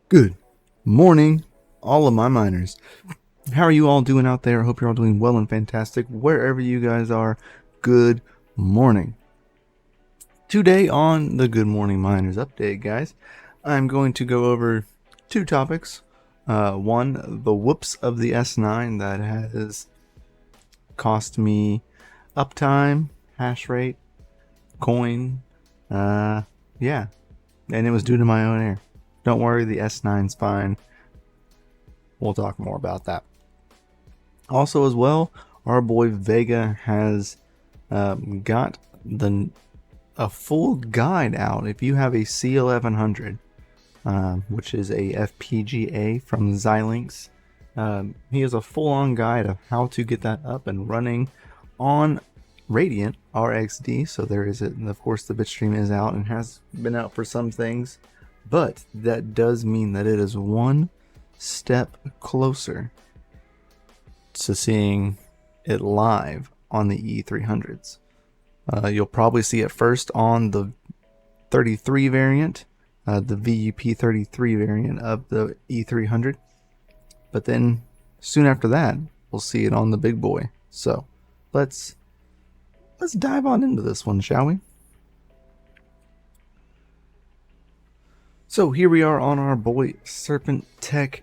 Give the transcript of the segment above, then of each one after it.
Good morning, all of my miners. How are you all doing out there? I hope you're all doing well and fantastic. Wherever you guys are, good morning. Today on the Good Morning Miners update, guys, I'm going to go over two topics. One, the whoops of the S9 that has cost me uptime, hash rate, coin, yeah, and it was due to my own error. Don't worry, the S9's fine. We'll talk more about that. Also, as well, our boy Vega has got a full guide out. If you have a C1100, which is a FPGA from Xilinx, he has a full-on guide of how to get that up and running on Radiant RXD. So there is it, and of course the bitstream is out and has been out for some things, but that does mean that it is one step closer to seeing it live on the E300s. You'll probably see it first on the 33 variant, the VUP33 variant of the E300, but then soon after that we'll see it on the big boy. So let's dive on into this one, shall we? So here we are on our boy Serpent Tech.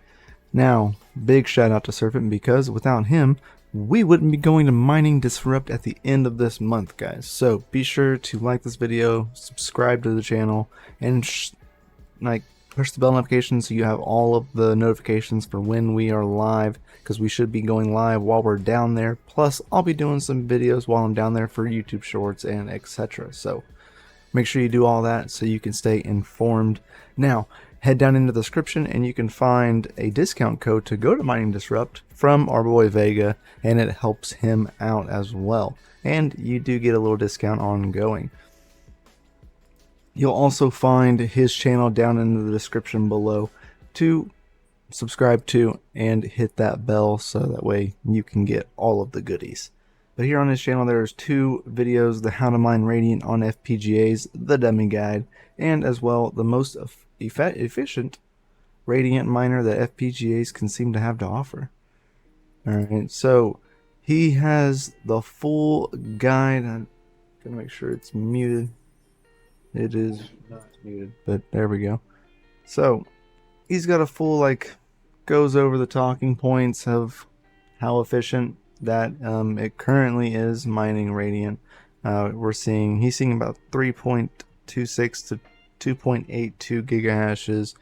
Now, big shout out to Serpent, because without him, we wouldn't be going to Mining Disrupt at the end of this month, guys. So be sure to like this video, subscribe to the channel, and push the bell notification so you have all of the notifications for when we are live, because we should be going live while we're down there. Plus, I'll be doing some videos while I'm down there for YouTube Shorts and etc. So make sure you do all that so you can stay informed. Now, head down into the description and you can find a discount code to go to Mining Disrupt from our boy Vega, and it helps him out as well. And you do get a little discount ongoing. You'll also find his channel down in the description below to subscribe to and hit that bell so that way you can get all of the goodies. But here on his channel there's two videos: the how to mine Radiant on FPGAs, the dummy guide, and as well the most efficient Radiant miner that FPGAs can seem to have to offer. Alright, so he has the full guide. I'm gonna make sure it's muted. It is not muted, but there we go. So he's got a full, goes over the talking points of how efficient that it currently is mining Radiant. He's seeing about 3.26 to 2.82 gigahashes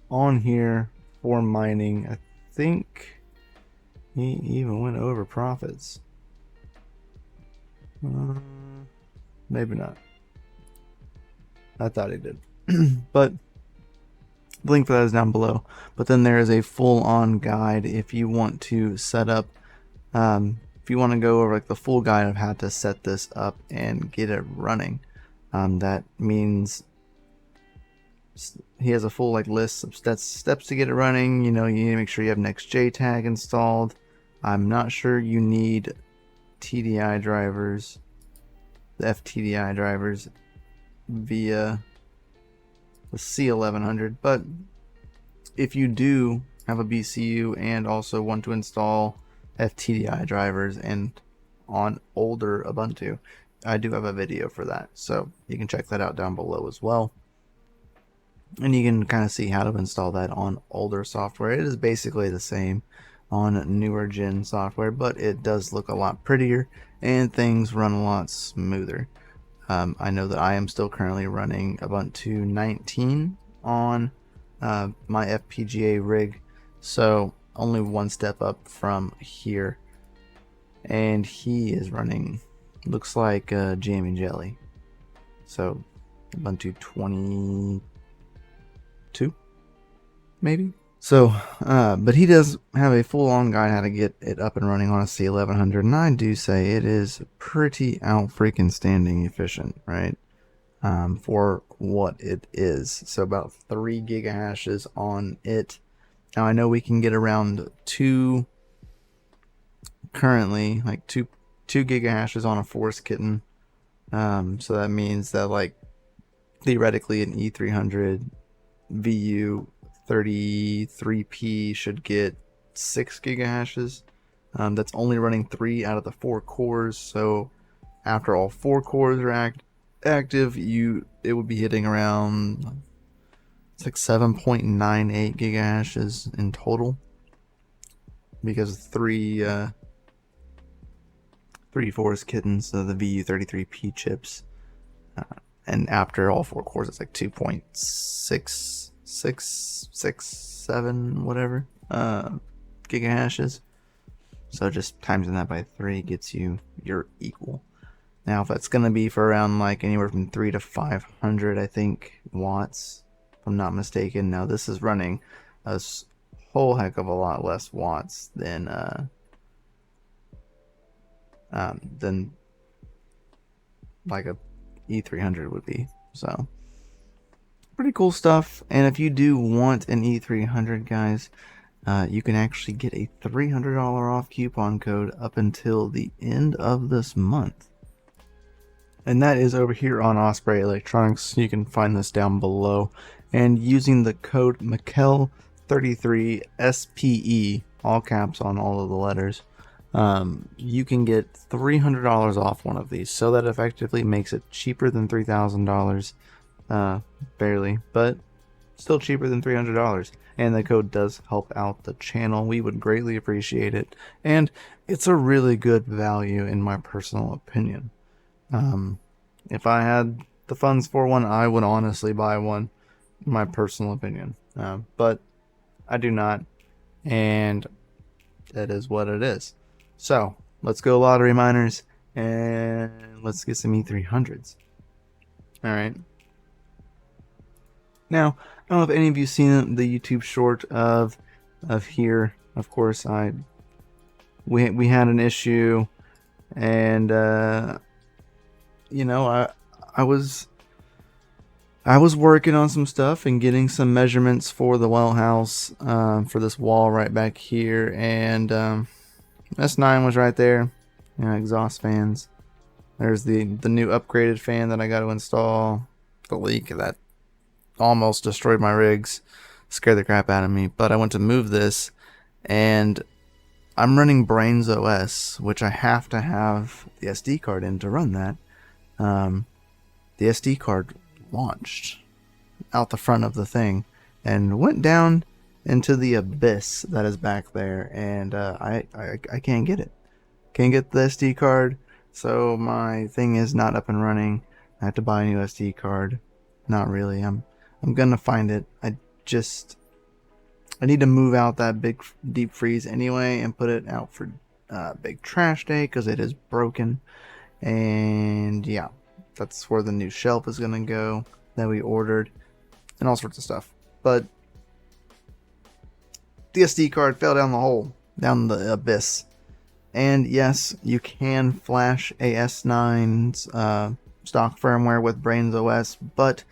on here for mining. I think he even went over profits. Maybe not. I thought he did. But the link for that is down below. But then there is a full-on guide if you want to set up, if you want to go over the full guide of how to set this up and get it running. That means he has a full list of steps to get it running. You know, you need to make sure you have Nextj tag installed. I'm not sure you need TDI drivers, the FTDI drivers, via the C1100, but if you do have a BCU and also want to install FTDI drivers and on older Ubuntu, I do have a video for that, so you can check that out down below as well, and you can kind of see how to install that on older software. It is basically the same on newer gen software, but it does look a lot prettier and things run a lot smoother. I know that I am still currently running Ubuntu 19 on my FPGA rig, so only one step up from here. And he is running, looks like Jam and Jelly, so Ubuntu 22 maybe. So, but he does have a full-on guide how to get it up and running on a C1100, and I do say it is pretty out-freaking-standing efficient, right? For what it is. So about 3 gigahashes on it. Now I know we can get around 2 currently, two gigahashes on a Force Kitten. So that means that theoretically an E300 VU 33P should get 6 gigahashes. That's only running 3 out of the 4 cores, so after all 4 cores are active, it would be hitting around, it's like 7.98 gigahashes in total, because 3 Forest Kittens, the VU33P chips, and after all 4 cores, it's like 2.6667 whatever gigahashes. So just timesing that by 3 gets you your equal. Now, if that's gonna be for around like anywhere from 3 to 500, I think, watts, if I'm not mistaken. Now, this is running a whole heck of a lot less watts than like a E300 would be. So pretty cool stuff. And if you do want an E300, guys, you can actually get a $300 off coupon code up until the end of this month. And that is over here on Osprey Electronics. You can find this down below. And using the code Mykel33 SPE, all caps on all of the letters, you can get $300 off one of these. So that effectively makes it cheaper than $3,000. Barely, but still cheaper than $300. And the code does help out the channel. We would greatly appreciate it. And it's a really good value in my personal opinion. If I had the funds for one, I would honestly buy one, in my personal opinion. But I do not, and that is what it is. So let's go lottery miners, and let's get some E300s. Alright. Now, I don't know if any of you seen the YouTube short of here. Of course, we had an issue, and you know, I was working on some stuff and getting some measurements for the well house, for this wall right back here, and S9 was right there. You know, exhaust fans. There's the new upgraded fan that I got to install. The leak that almost destroyed my rigs, scared the crap out of me. But I went to move this, and I'm running BrainsOS, which I have to have the SD card in to run that. The SD card launched out the front of the thing and went down into the abyss that is back there, and I can't get it. Can't get the SD card, so my thing is not up and running. I have to buy a new SD card. Not really. I'm gonna find it. I need to move out that big deep freeze anyway and put it out for big trash day because it is broken. And yeah, that's where the new shelf is gonna go that we ordered, and all sorts of stuff. But the SD card fell down the hole, down the abyss. And yes, you can flash a S9's stock firmware with BrainsOS, but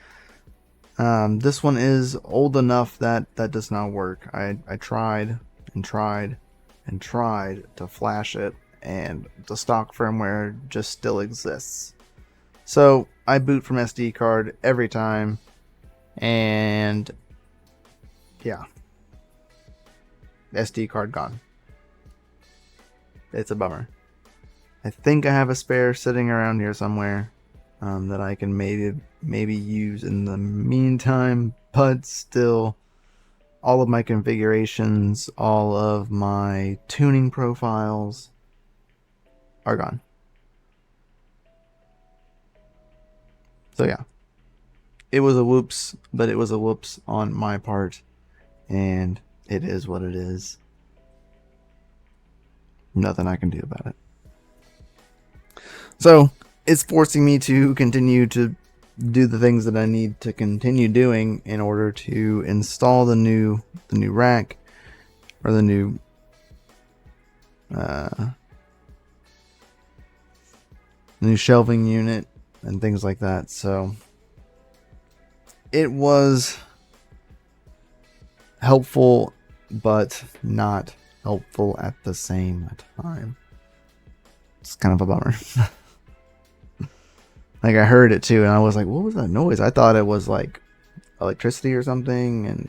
this one is old enough that does not work. I tried and tried and tried to flash it, and the stock firmware just still exists. So I boot from SD card every time, and yeah, SD card gone. It's a bummer. I think I have a spare sitting around here somewhere that I can maybe use in the meantime, but still, all of my configurations, all of my tuning profiles are gone. So yeah, it was a whoops, but it was a whoops on my part, and it is what it is. Nothing I can do about it. So it's forcing me to continue to do the things that I need to continue doing in order to install the new rack, or the new shelving unit and things like that. So it was helpful, but not helpful at the same time. It's kind of a bummer. Like, I heard it too, and I was like, what was that noise? I thought it was like electricity or something, and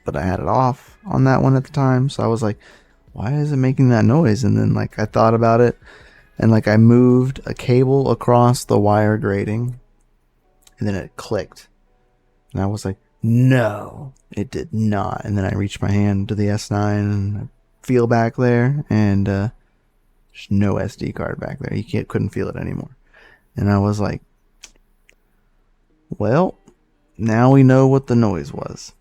but I had it off on that one at the time. So I was like, why is it making that noise? And then like I thought about it, and like I moved a cable across the wire grating, and then it clicked. And I was like, no, it did not. And then I reached my hand to the S9 and I feel back there, and there's no SD card back there. You couldn't feel it anymore. And I was like, well, now we know what the noise was.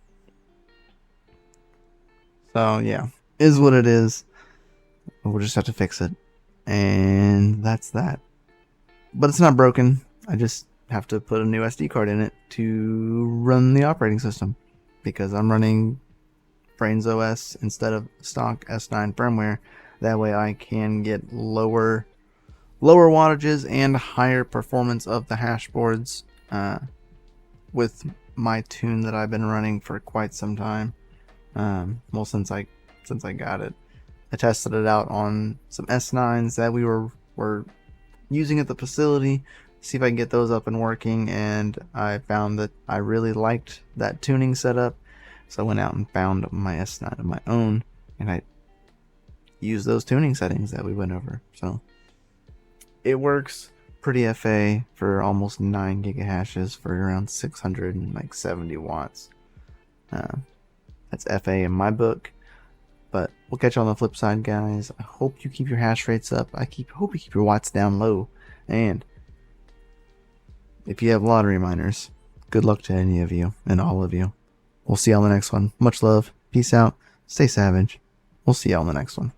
So yeah, is what it is. We'll just have to fix it. And that's that. But it's not broken. I just have to put a new SD card in it to run the operating system, because I'm running Brains OS instead of stock S9 firmware. That way I can get lower wattages and higher performance of the hash boards with my tune that I've been running for quite some time. Well, since I got it. I tested it out on some S9s that we were using at the facility, see if I can get those up and working, and I found that I really liked that tuning setup. So I went out and found my S9 of my own, and I used those tuning settings that we went over. So it works pretty FA for almost 9 gigahashes for around 670 watts. That's FA in my book. But we'll catch you on the flip side, guys. I hope you keep your hash rates up. Hope you keep your watts down low. And if you have lottery miners, good luck to any of you and all of you. We'll see you on the next one. Much love. Peace out. Stay savage. We'll see you on the next one.